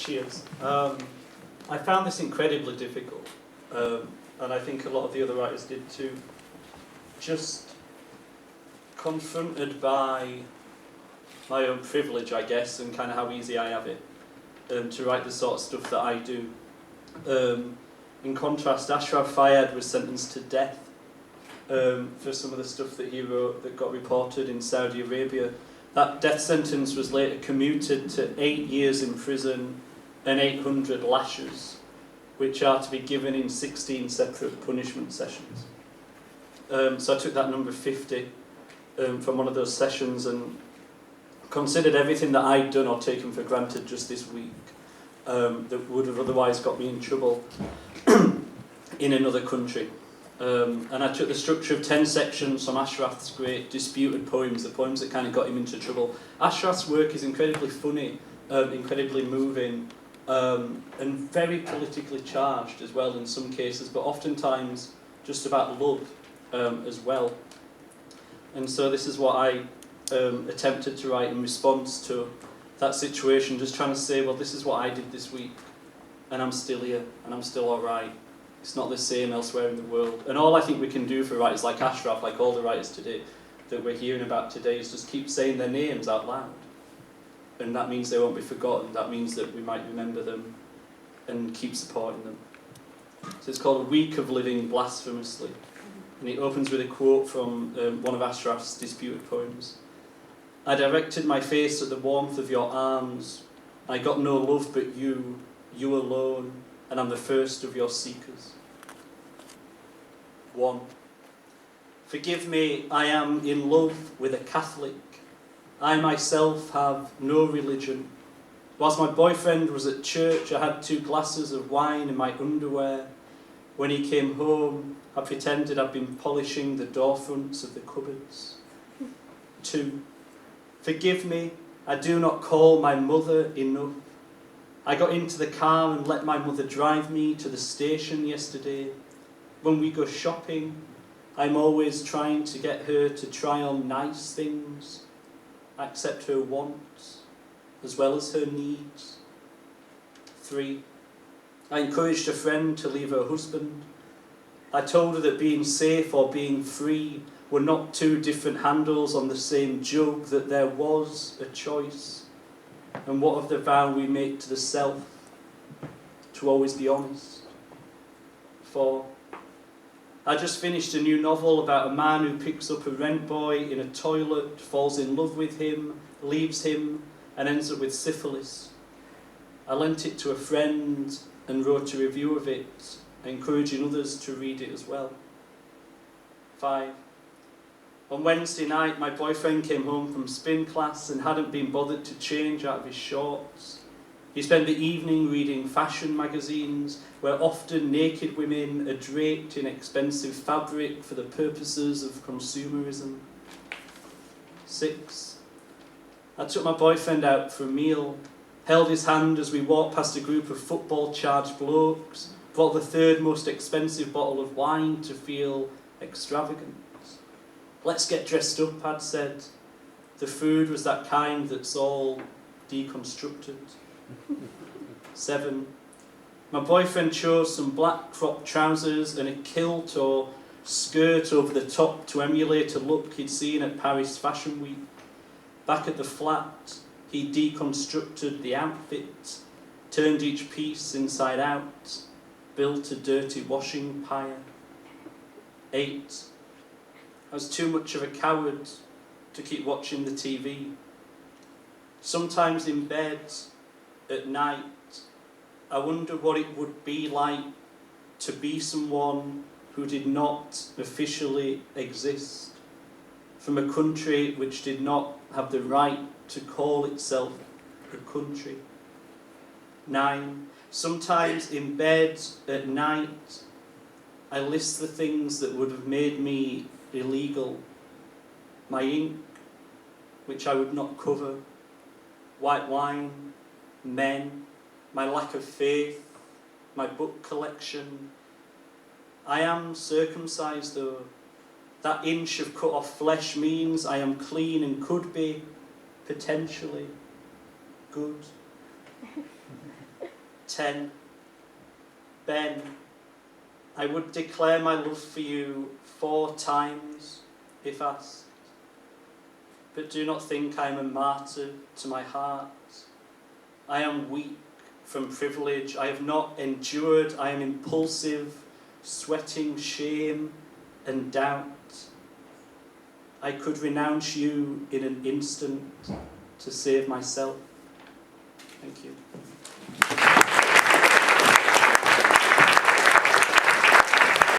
Cheers. I found this incredibly difficult, and I think a lot of the other writers did too. Just confronted by my own privilege, I guess, and kind of how easy I have it to write the sort of stuff that I do. In contrast, Ashraf Fayadh was sentenced to death for some of the stuff that he wrote that got reported in Saudi Arabia. That death sentence was later commuted to 8 years in prison and 800 lashes, which are to be given in 16 separate punishment sessions. So I took that number 50 from one of those sessions and considered everything that I'd done or taken for granted just this week that would have otherwise got me in trouble in another country. And I took the structure of 10 sections from Ashraf's great disputed poems, the poems that kind of got him into trouble. Ashraf's work is incredibly funny, incredibly moving, and very politically charged as well in some cases, but oftentimes just about love as well. And so this is what I attempted to write in response to that situation, just trying to say, well, this is what I did this week, and I'm still here, and I'm still alright. It's not the same elsewhere in the world. And all I think we can do for writers like Ashraf, like all the writers today that we're hearing about today, is just keep saying their names out loud. And that means they won't be forgotten. That means that we might remember them and keep supporting them. So it's called A Week of Living Blasphemously. And it opens with a quote from one of Ashraf's disputed poems. I directed my face at the warmth of your arms. I got no love but you alone, and I'm the first of your seekers. 1. Forgive me, I am in love with a Catholic. I myself have no religion. Whilst my boyfriend was at church, I had 2 glasses of wine in my underwear. When he came home, I pretended I'd been polishing the door fronts of the cupboards. 2. Forgive me, I do not call my mother enough. I got into the car and let my mother drive me to the station yesterday. When we go shopping, I'm always trying to get her to try on nice things, accept her wants, as well as her needs. 3. I encouraged a friend to leave her husband. I told her that being safe or being free were not 2 different handles on the same jug, that there was a choice. And what of the vow we make to the self, to always be honest? 4. I just finished a new novel about a man who picks up a rent boy in a toilet, falls in love with him, leaves him, and ends up with syphilis. I lent it to a friend and wrote a review of it, encouraging others to read it as well. 5. On Wednesday night, my boyfriend came home from spin class and hadn't been bothered to change out of his shorts. He spent the evening reading fashion magazines, where often naked women are draped in expensive fabric for the purposes of consumerism. 6. I took my boyfriend out for a meal, held his hand as we walked past a group of football-charged blokes, bought the 3rd most expensive bottle of wine to feel extravagant. Let's get dressed up, I'd said. The food was that kind that's all deconstructed. 7. My boyfriend chose some black cropped trousers and a kilt or skirt over the top to emulate a look he'd seen at Paris Fashion Week. Back at the flat, he deconstructed the outfit, turned each piece inside out, built a dirty washing pyre. 8. I was too much of a coward to keep watching the TV. Sometimes in bed, at night, I wonder what it would be like to be someone who did not officially exist, from a country which did not have the right to call itself a country. 9. Sometimes in bed, at night, I list the things that would have made me illegal. My ink, which I would not cover, white wine, men, my lack of faith, my book collection. I am circumcised though. That inch of cut off flesh means I am clean and could be, potentially, good. 10. Ben, I would declare my love for you 4 times, if asked. But do not think I am a martyr to my heart. I am weak from privilege. I have not endured. I am impulsive, sweating shame and doubt. I could renounce you in an instant to save myself. Thank you.